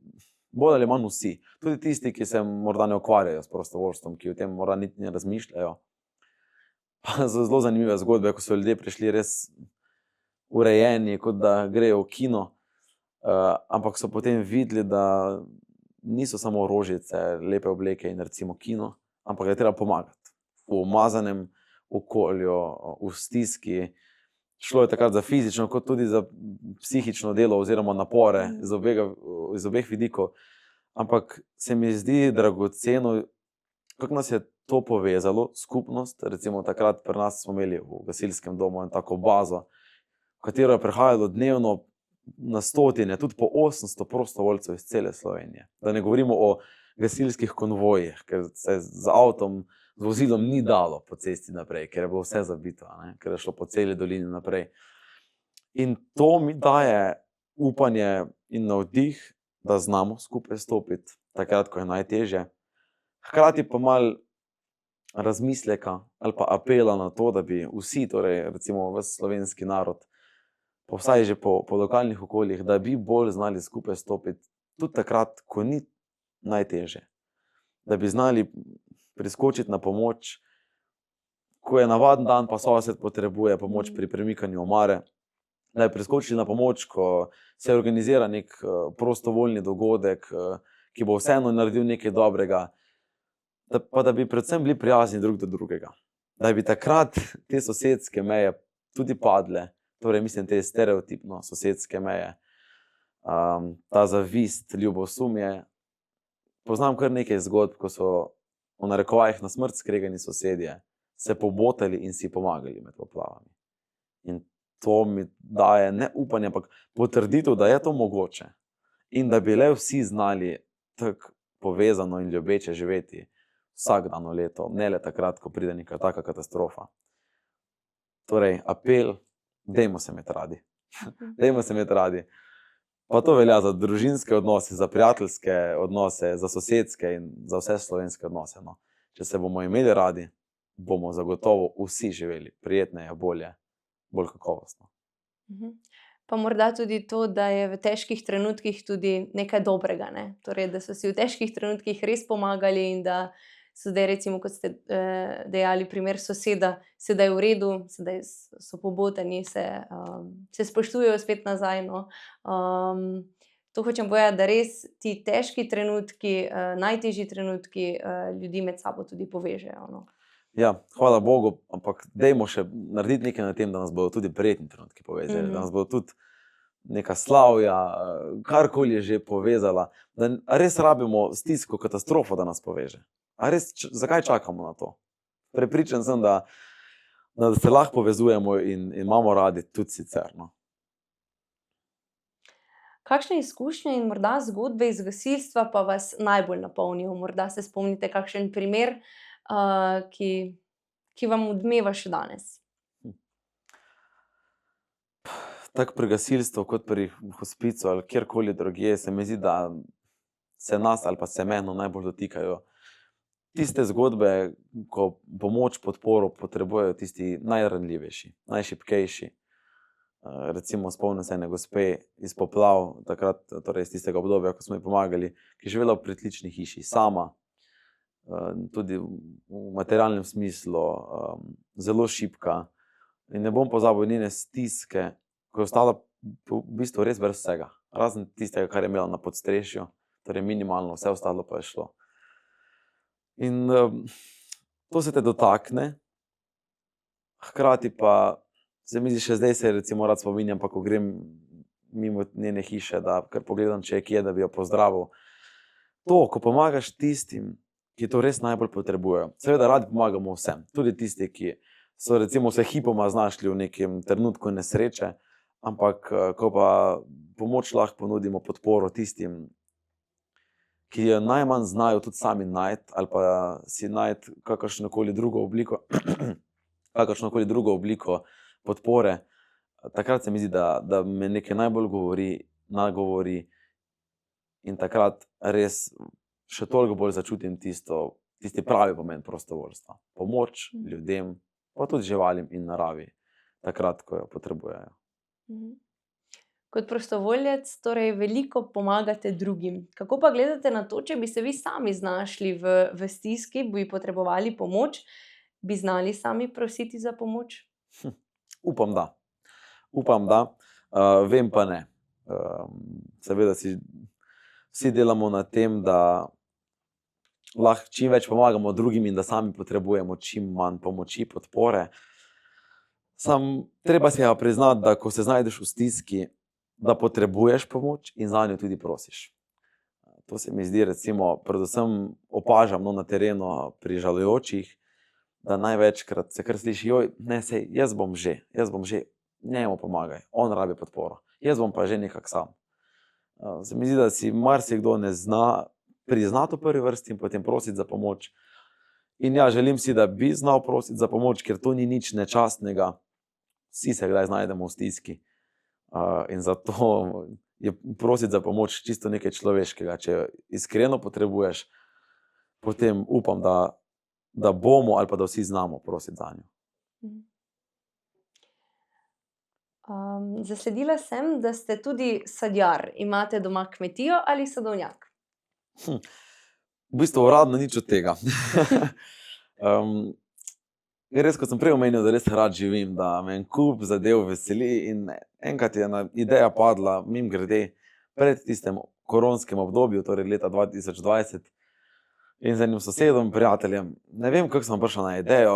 Speaker 2: bolj ali manj vsi. Tudi tisti, ki se morda ne ukvarjajo s prostovoljstvom, ki o tem morda niti ne razmišljajo. Pa zelo zanimive zgodbe, ko so ljudje prišli res urejeni, kot da grejo v kino, ampak so potem videli, da niso samo rožice, lepe obleke in recimo kino, ampak da je treba pomagati v umazanem okolju, v stiski. Šlo je takrat za fizično, kot tudi za psihično delo oziroma napore iz obeh vidikov. Ampak se mi zdi dragoceno, kako nas je to povezalo, skupnost. Recimo takrat pri nas smo imeli v gasilskem domu eno tako bazo, v katero je prihajalo dnevno na stotine, tudi po 800 prostovoljcev iz cele Slovenije. Da ne govorimo o gasilskih konvojih, ker se z avtom, z vozilom ni dalo po cesti naprej, ker je bilo vse zabito, ne? Ker je šlo po celi dolini naprej. In to mi daje upanje in navdih, da znamo skupaj stopiti takrat, ko je najtežje. Hkrati pa malo razmisleka ali pa apela na to, da bi vsi, torej recimo ves slovenski narod, pa vsaj že po lokalnih okoljih, da bi bolj znali skupaj stopiti tudi takrat, ko ni najtežje. Da bi znali priskočiti na pomoč, ko je navaden dan, pa sosed potrebuje pomoč pri premikanju omare, da bi priskočili na pomoč, ko se organizira nek prostovoljni dogodek, ki bo vseeno naredil nekaj dobrega, pa da bi predvsem bili prijazni drug do drugega. Da bi takrat te sosedske meje tudi padle, torej mislim te stereotipno sosedske meje, ta zavist, ljubosumje. Poznam kar nekaj zgodb, ko so v narekovajih na smrt skregani sosedje se pobotali in si pomagali med poplavami. In to mi daje ne upanje, ampak potrditev, da je to mogoče. In da bi le vsi znali tako povezano in ljubeče živeti vsak dan v leto, ne le takrat, ko pride neka taka katastrofa. Torej, apel, dajmo se imeti radi. Dajmo se imeti radi. Pa to velja za družinske odnose, za prijateljske odnose, za sosedske in za vse slovenske odnose. No. Če se bomo imeli radi, bomo zagotovo vsi živeli prijetneje, bolje, bolj kakovostno.
Speaker 1: Pa morda tudi to, da je v težkih trenutkih tudi nekaj dobrega, ne? Torej, da so si v težkih trenutkih res pomagali in da so zdaj, recimo, kot ste dejali, primer soseda, sedaj v redu, sedaj so pobotani, se spoštujejo spet nazaj. No? To hočem povedati, da res ti težki trenutki, najtežji trenutki ljudi med sabo tudi povežejo. No?
Speaker 2: Ja, hvala Bogu, ampak dajmo še narediti nekaj na tem, da nas bodo tudi prijetni trenutki povezali, da nas bodo tudi neka slavja, karkoli je že povezala, da res rabimo stisko, katastrofo, da nas poveže. A res, zakaj čakamo na to? Prepričan sem, da se lahko povezujemo in imamo radi tudi sicer. No?
Speaker 1: Kakšne izkušnje in morda zgodbe iz gasilstva pa vas najbolj napolnijo? Morda se spomnite kakšen primer, ki vam odmeva še danes?
Speaker 2: Tako pri gasilstvu, kot pri hospicu ali kjerkoli drugje, se mi zdi, da se nas ali pa se mene najbolj dotikajo tiste zgodbe, ko pomoč, podporo potrebujejo tisti najranljivejši, najšibkejši. Recimo spomnim se ene gospe iz poplav, takrat, torej iz tistega obdobja, ko smo ji pomagali, ki je živela v pritlični hiši, sama, tudi v materialnem smislu, zelo šibka. In ne bom pozabil njene stiske, ko je ostala v bistvu res brez vsega, razen tistega, kar je imela na podstrešju, torej minimalno, vse ostalo pa je šlo. In to se te dotakne, hkrati pa se mi zdi, še zdaj se recimo rad spominjam, pa ko grem mimo njene hiše, da kar pogledam, če je kje, da bi jo pozdravil. To, ko pomagaš tistim, ki to res najbolj potrebujejo. Seveda radi pomagamo vsem, tudi tisti, ki so recimo se hipoma znašli v nekem trenutku nesreče, ampak ko pa pomoč lahko ponudimo, podporo tistim, ki jo najmanj znajo tudi sami najti, ali pa si najti kakršnokoli drugo obliko podpore, takrat se mi zdi, da me nekaj najbolj nagovori in takrat res še toliko bolj začutim tisti pravi pomen prostovoljstva. Pomoč ljudem, pa tudi živalim in naravi, takrat, ko jo potrebujejo.
Speaker 1: Kot prostovoljec torej veliko pomagate drugim. Kako pa gledate na to, če bi se vi sami znašli v stiski, bi potrebovali pomoč, bi znali sami prositi za pomoč?
Speaker 2: Upam, da. Vem pa ne. Seveda vsi delamo na tem, da lahko čim več pomagamo drugim in da sami potrebujemo čim manj pomoči, podpore. Treba si priznati, da ko se znajdeš v stiski, da potrebuješ pomoč in zanjo tudi prosiš. To se mi zdi, recimo, predvsem opažam na terenu pri žalujočih, da največkrat se kar sliši, joj, ne, sej, jaz bom že, njemu pomagaj, on rabi podporo, jaz bom pa že nekak sam. Se mi zdi, da si marsikdo ne zna priznati v prvi vrsti in potem prositi za pomoč. In ja, želim si, da bi znal prositi za pomoč, ker to ni nič nečastnega. Vsi se kdaj znajdemo v stiski. In zato je prositi za pomoč čisto nekaj človeškega. Če jo iskreno potrebuješ, potem upam, da bomo ali pa da vsi znamo prositi zanjo.
Speaker 1: Zasledila sem, da ste tudi sadjar. Imate doma kmetijo ali sadovnjak?
Speaker 2: V bistvu uradno nič od tega. Res, kot sem prej omenil, da res rad živim, da me en kup zadev veseli in enkrat je ena ideja padla mimogrede pred tistem koronskim obdobju, torej leta 2020, in z enim sosedom, prijateljem, ne vem, kako sem prišel na idejo,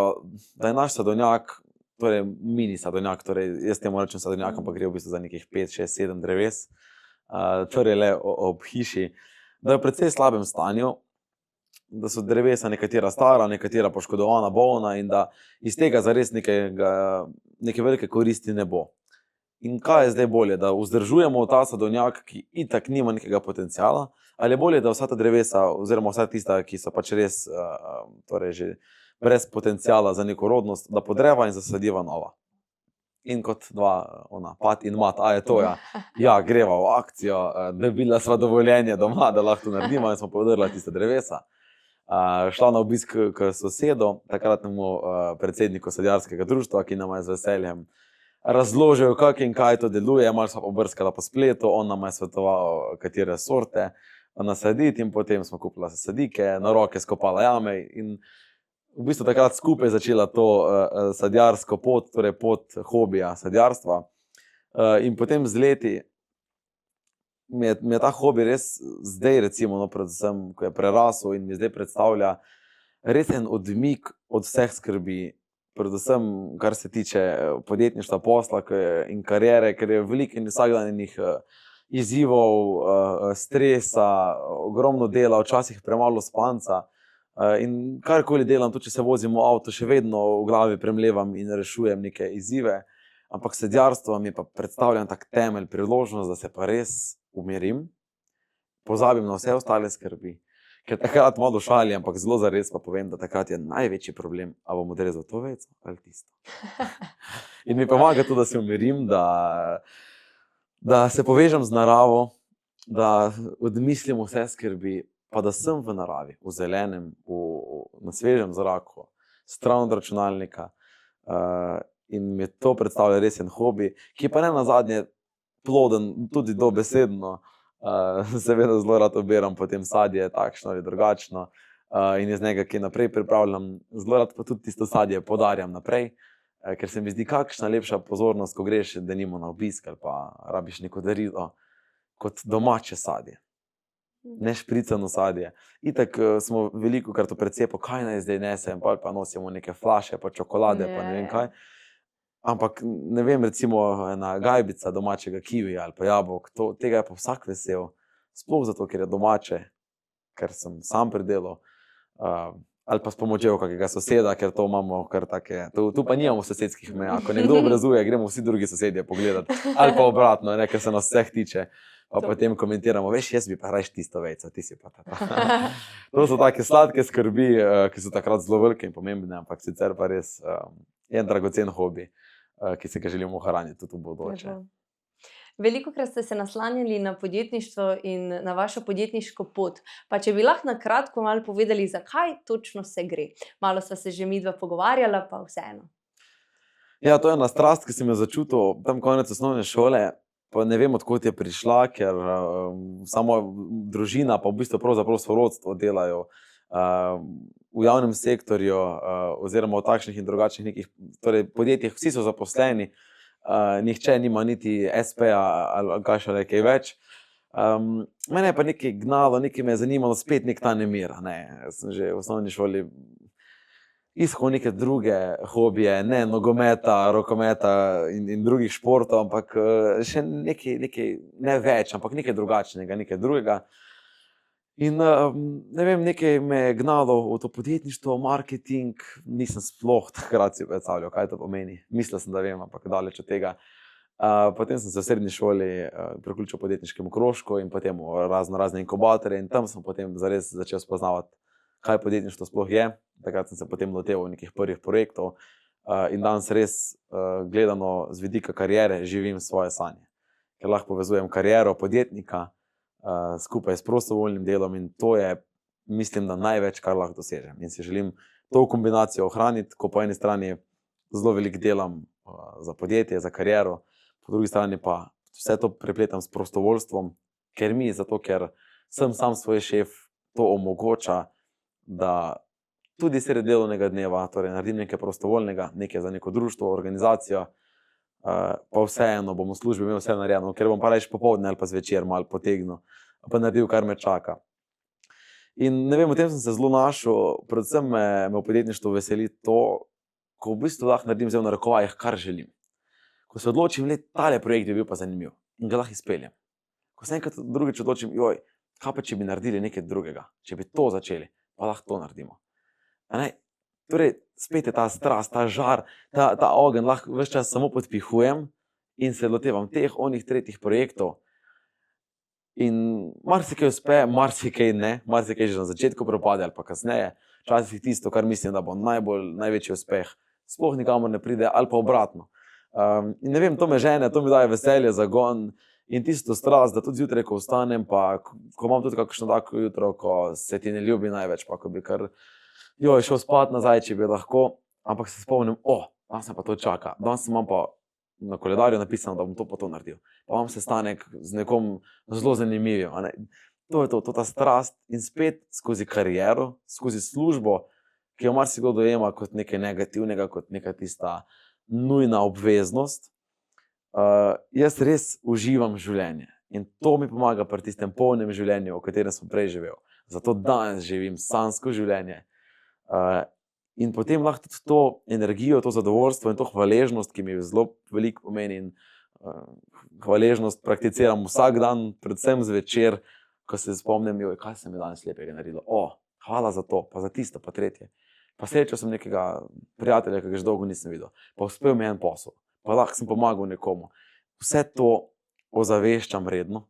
Speaker 2: da je naš sadovnjak, torej mini sadovnjak, torej jaz temu rečem sadovnjak, ampak gre v bistvu za nekih 5, 6, 7 dreves, torej le ob hiši, da je v precej slabem stanju, da so drevesa nekatera stara, nekatera poškodovana, bolna in da iz tega zares neke velike koristi ne bo. In kaj je zdaj bolje, da vzdržujemo ta sadovnjak, ki itak nima nekega potenciala, ali je bolje, da vsa ta drevesa, oziroma vsa tista, ki so pač res torej že brez potenciala za neko rodnost, da podreva in zasadiva nova. In kot dva, pat in mat, a je to, ja, greva v akcijo, dobila sva dovoljenje doma, da lahko to naredimo in smo podrla tiste drevesa. Šla na obisk k sosedu, takratnemu predsedniku sadjarskega društva, ki nam je z veseljem razložil, kako in kaj to deluje, malo sva pobrskala po spletu, on nam je svetoval, katere sorte nasaditi in potem smo kupila sadike, na roke skopala jame in v bistvu takrat skupaj začela to sadjarsko pot, torej pot hobija sadjarstva. In potem z leti mi je ta hobi res zdaj, recimo, predvsem, ko je prerasel in mi zdaj predstavlja res en odmik od vseh skrbi, predvsem, kar se tiče podjetništva, posla in kariere, ker je veliko in vsakdanjih izzivov, stresa, ogromno dela, včasih premalo spanca. In karkoli delam, tudi če se vozim v avto, še vedno v glavi premlevam in rešujem neke izzive. Ampak sadjarstvo mi pa predstavljam tak temelj, priložnost, da se pa res umirim, pozabim na vse ostale skrbi. Ker takrat malo šali, ampak zelo zares pa povem, da takrat je največji problem, a bom odrezal to vejico ali tisto. In mi pomaga to, da se umirim, da se povežem z naravo, da odmislim vse skrbi, pa da sem v naravi, v zelenem, na svežem zraku, stran od računalnika. In mi to predstavlja res en hobi, ki pa ne nazadnje ploden, tudi dobesedno. Seveda zelo rad obiram potem sadje, takšno ali drugačno, in iz njega kaj naprej pripravljam. Zelo rad pa tudi tisto sadje podarjam naprej, ker se mi zdi kakšna lepša pozornost, ko greš denimo na obisk ali pa rabiš neko darilo, kot domače sadje. Ne špricano sadje. Itak smo velikokrat v precepu, kaj naj zdaj nesem, pa nosimo neke flaše, pa čokolade, pa ne vem kaj. Ampak ne vem, recimo ena gajbica domačega kivija ali pa jabolk, tega je pa vsak vesel. Sploh zato, ker je domače, ker sem sam pridelal, ali pa s pomočjo kakega soseda, ker to imamo kar take, tu pa nimamo sosedskih meja. Ko nekdo obrazuje, gremo vsi drugi sosedje pogledati. Ali pa obratno, ker se nas vseh tiče. Pa potem komentiramo, veš, jaz bi pa rajš tisto vejico, ti si pa ta. To so take sladke skrbi, ki so takrat zelo velike in pomembne, ampak sicer pa res en dragocen hobi, ki se ga želimo ohraniti tudi v bodoče.
Speaker 1: Velikokrat ste se naslanjali na podjetništvo in na vašo podjetniško pot. Pa če bi lahko na kratko malo povedali, zakaj točno se gre. Malo sva se že midva pogovarjala, pa vseeno.
Speaker 2: Ja, to je ena strast, ki sem jo začutil tam konec osnovne šole. Pa ne vem, odkot je prišla, ker samo družina, pa v bistvu pravzaprav sorodstvo delajo v javnem sektorju, oziroma v takšnih in drugačnih nekih podjetjih. Vsi so zaposleni, nihče nima niti SP-ja ali kaj šele kaj več. Mene je pa nekaj gnalo, nekaj me je zanimalo, spet nek ta nemir. Jaz sem že v osnovni šoli iskal neke druge hobije, ne nogometa, rokometa in drugih športov, ampak še nekaj, ne več, ampak nekaj drugačnega, nekaj drugega. In ne vem, nekaj me je gnalo v to podjetništvo, marketing, nisem sploh takrat si predstavljal, kaj to pomeni. Mislil sem, da vem, ampak daleč od tega. Potem sem se v srednji šoli priključil podjetniškemu krožku in potem v razne inkubatorje in tam sem potem zares začel spoznavati, kaj podjetništvo sploh je. Takrat sem se potem loteval nekih prvih projektov in danes res gledano z vidika kariere živim svoje sanje. Ker lahko povezujem kariero podjetnika skupaj s prostovoljnim delom in to je, mislim, da največ, kar lahko dosežem. In si želim to kombinacijo ohraniti, ko po eni strani zelo veliko delam za podjetje, za kariero, po drugi strani pa vse to prepletam s prostovoljstvom, ker sem sam svoj šef, to omogoča, da tudi sredi delovnega dneva, torej naredim nekaj prostovoljnega, nekaj za neko društvo, organizacijo, pa vseeno bom v službi imel vse narejeno, ker bom pa rajš popoldne ali pa zvečer malo potegnil, pa naredil, kar me čaka. In ne vem, v tem sem se zelo našel, predvsem me v podjetništvu veseli to, ko v bistvu lahko naredim zdaj v narekovajih, kar želim. Ko se odločim, tale projekt bi bil pa zanimiv in ga lahko izpeljem. Ko ko se enkrat drugič odločim, joj, kaj pa če bi naredili nekaj drugega, če bi to začeli, pa lahko to naredimo. A ne? Torej, spet je ta strast, ta žar, ta ogenj lahko ves čas samo podpihujem in se lotevam teh, onih, tretjih projektov. In marsikaj uspe, marsikaj ne, marsikaj že na začetku propade ali pa kasneje. Včasih tisto, kar mislim, da bo največji uspeh, sploh nikamor ne pride ali pa obratno. In ne vem, to me žene, to mi daje veselje, zagon in tisto strast, da tudi zjutraj, ko vstanem, pa ko imam tudi kakšno tako jutro, ko se ti ne ljubi največ, pa ko bi kar šel spat nazaj, če bi lahko, ampak se spomnim, danes me pa to čaka, danes imam pa na koledarju napisano, da bom to pa to naredil. Pa imam sestanek z nekom zelo zanimivim. A ne? To je to, ta strast in spet skozi kariero, skozi službo, ki jo marsikdo dojema kot nekaj negativnega, kot neka tista nujna obveznost. Jaz res uživam življenje in to mi pomaga pri tistem polnem življenju, o katerem sem prej živel. Zato danes živim sanjsko življenje. In potem lahko tudi to energijo, to zadovoljstvo in to hvaležnost, ki mi zelo veliko pomeni, in hvaležnost prakticiram vsak dan, predvsem zvečer, ko se spomnim, kaj se mi danes lepega naredilo. Hvala za to, pa za tisto, pa tretje. Pa srečal sem nekega prijatelja, ki ga že dolgo nisem videl, pa uspel mi en posel, pa lahko sem pomagal nekomu. Vse to ozaveščam redno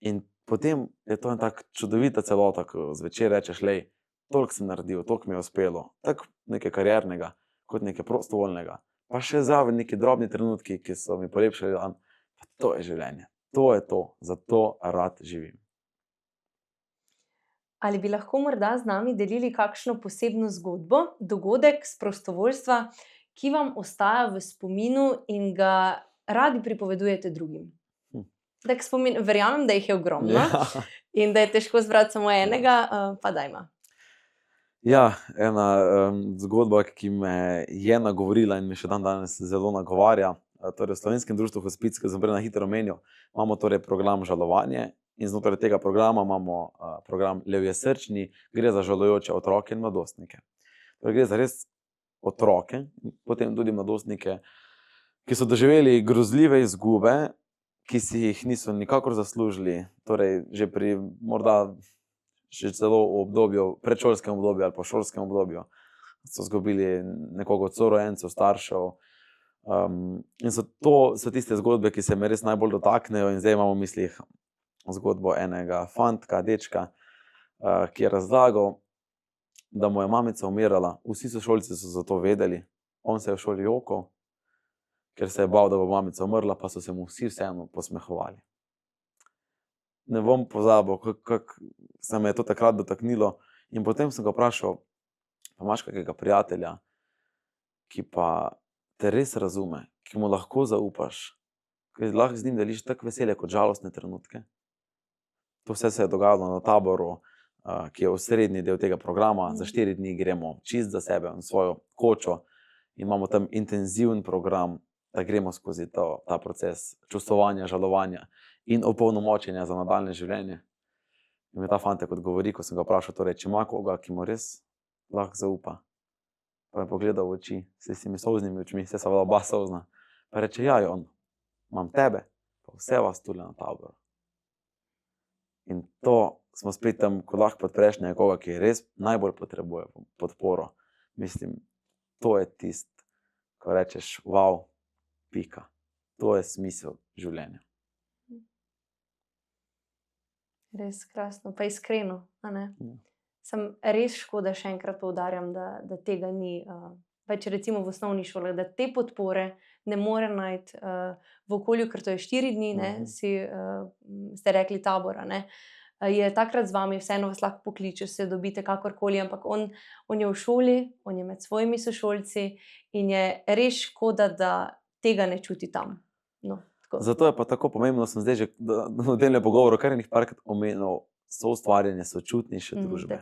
Speaker 2: in potem je to en tak čudovita celota, ko zvečer rečeš, lej, toliko sem naredil, toliko mi je uspelo, tako nekaj kariernega, kot nekaj prostovoljnega, pa še zraven neki drobni trenutki, ki so mi polepšali dan. Pa to je življenje, to je to, zato rad živim.
Speaker 1: Ali bi lahko morda z nami delili kakšno posebno zgodbo, dogodek s prostovoljstva, ki vam ostaja v spominu in ga radi pripovedujete drugim? Tak spomin, verjamem, da jih je ogromno in da je težko zbrati samo enega, pa dajma.
Speaker 2: Ja, ena zgodba, ki me je nagovorila in me še danes zelo nagovarja. Torej, v Slovenskem društvu Hospic, ki sem prej na hitro omenil, imamo torej program Žalovanje in znotraj tega programa imamo program Levje srčni, gre za žalujoče otroke in mladostnike. Torej, gre za res otroke, potem tudi mladostnike, ki so doživeli grozljive izgube, ki si jih niso nikakor zaslužili, torej že pri morda še celo v obdobju, predšolskem obdobju ali pa šolskem obdobju, so izgubili nekoga od sorojencev, staršev. In to so tiste zgodbe, ki se me res najbolj dotaknejo, in zdaj imamo v mislih zgodbo enega fantka, dečka, ki je razlagal, da mu je mamica umirala. Vsi sošolci so za to vedeli, on se je v šoli jokal, ker se je bal, da bo mamica umrla, pa so se mu vsi vseeno posmehovali. Ne bom pozabil, kako se me je to takrat dotaknilo, in potem sem ga vprašal, pa imaš kakega prijatelja, ki pa te res razume, ki mu lahko zaupaš, ki lahko z njim deliš tako veselje kot žalostne trenutke. To vse se je dogajalo na taboru, ki je osrednji del tega programa. Za 4 dni gremo čist za sebe in svojo kočo in imamo tam intenziven program, da gremo skozi ta proces čustvovanja, žalovanja in opolnomočenja za nadaljne življenje. In mi ta fantek odgovori, ko sem ga vprašal, torej, če ima koga, ki mu res lahko zaupa. Pa me pogledal v oči, s tistimi solznimi očmi, vse so bila oba solzna. Pa reče, on, imam tebe, pa vse vas tule na taboru. In to smo spet tam, ko lahko podpreš nekoga, ki res najbolj potrebuje podporo. Mislim, to je tist, ko rečeš, wow, pika. To je smisel življenja.
Speaker 1: Res krasno, pa iskreno, a ne? Sem res škoda, še enkrat poudarjam, da tega ni več, recimo v osnovni šoli, da te podpore ne more najti v okolju, ker to je 4 dni, ne, ste rekli tabora, ne. Je takrat z vami, vseeno vas lahko pokliče, se dobite kakorkoli, ampak on je v šoli, on je med svojimi sošolci in je res škoda, da tega ne čuti tam. No.
Speaker 2: Zato je pa tako pomembno, sem zdaj že v tem pogovoru kar enih parkrat omenil, soustvarjanje sočutnejše družbe.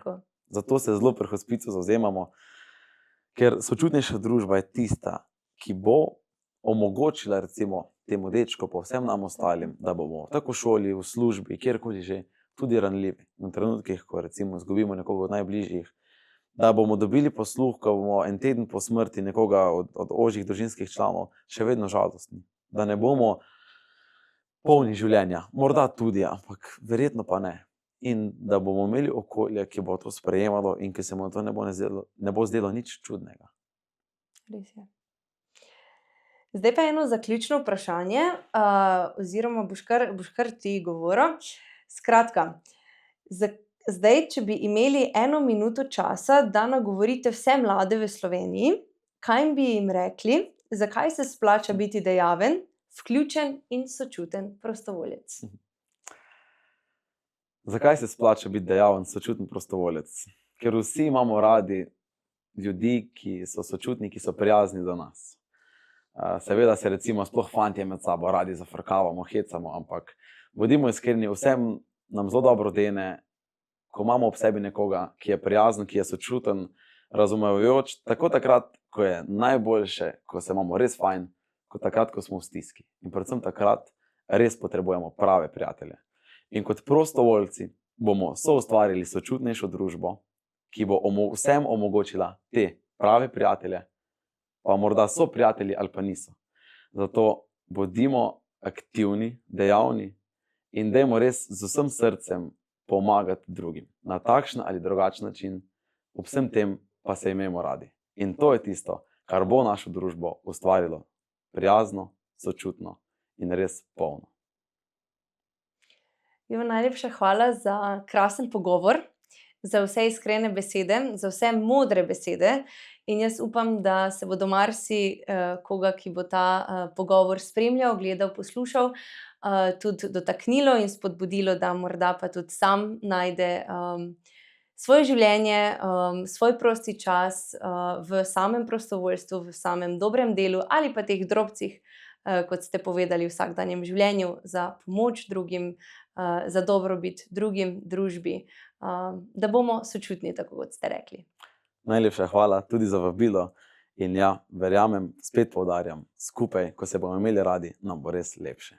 Speaker 2: Zato se zelo pri Hospicu zavzemamo, ker sočutnejša družba je tista, ki bo omogočila recimo temu dečku, pa vsem nam ostalim, da bomo tako v šoli, v službi, kjerkoli že, tudi ranljivi. V trenutkih, ko recimo izgubimo nekoga od najbližjih, da bomo dobili posluh, ko bomo en teden po smrti nekoga od ožjih družinskih članov še vedno žalostni. Da ne bomo polni življenja. Morda tudi, ampak verjetno pa ne. In da bomo imeli okolje, ki bo to sprejemalo in ki se mu to ne bo zdelo nič čudnega.
Speaker 1: Res je. Zdaj pa eno zaključno vprašanje, oziroma boš kar ti govoril. Skratka, zdaj, če bi imeli 1 minuto časa, da nagovorite vse mlade v Sloveniji, kaj bi jim rekli, zakaj se splača biti dejaven, vključen in sočuten prostovoljec?
Speaker 2: Zakaj se splača biti dejaven, sočuten prostovoljec? Ker vsi imamo radi ljudi, ki so sočutni, ki so prijazni do nas. Seveda se recimo sploh fantje med sabo radi zafrkavamo, hecamo, ampak bodimo iskreni, vsem nam zelo dobro dene, ko imamo ob sebi nekoga, ki je prijazen, ki je sočuten, razumevajoč, tako takrat, ko je najboljše, ko se imamo res fajn, kot takrat, ko smo v stiski. In predvsem takrat res potrebujemo prave prijatelje. In kot prostovoljci bomo soustvarili sočutnejšo družbo, ki bo vsem omogočila te prave prijatelje, pa morda so prijatelji ali pa niso. Zato bodimo aktivni, dejavni in dajmo res z vsem srcem pomagati drugim. Na takšen ali drugačen način, ob vsem tem pa se imejmo radi. In to je tisto, kar bo našo družbo ustvarilo prijazno, sočutno in res polno.
Speaker 1: Ivan, najlepša hvala za krasen pogovor, za vse iskrene besede, za vse modre besede. In jaz upam, da se bodo koga, ki bo ta pogovor spremljal, gledal, poslušal, tudi dotaknilo in spodbudilo, da morda pa tudi sam najde svoje življenje, svoj prosti čas v samem prostovoljstvu, v samem dobrem delu ali pa teh drobcih, kot ste povedali, v vsakdanjem življenju, za pomoč drugim, za dobrobit drugim, družbi, da bomo sočutni, tako kot ste rekli.
Speaker 2: Najlepša hvala tudi za vabilo in verjamem, spet poudarjam, skupaj, ko se bomo imeli radi, nam bo res lepše.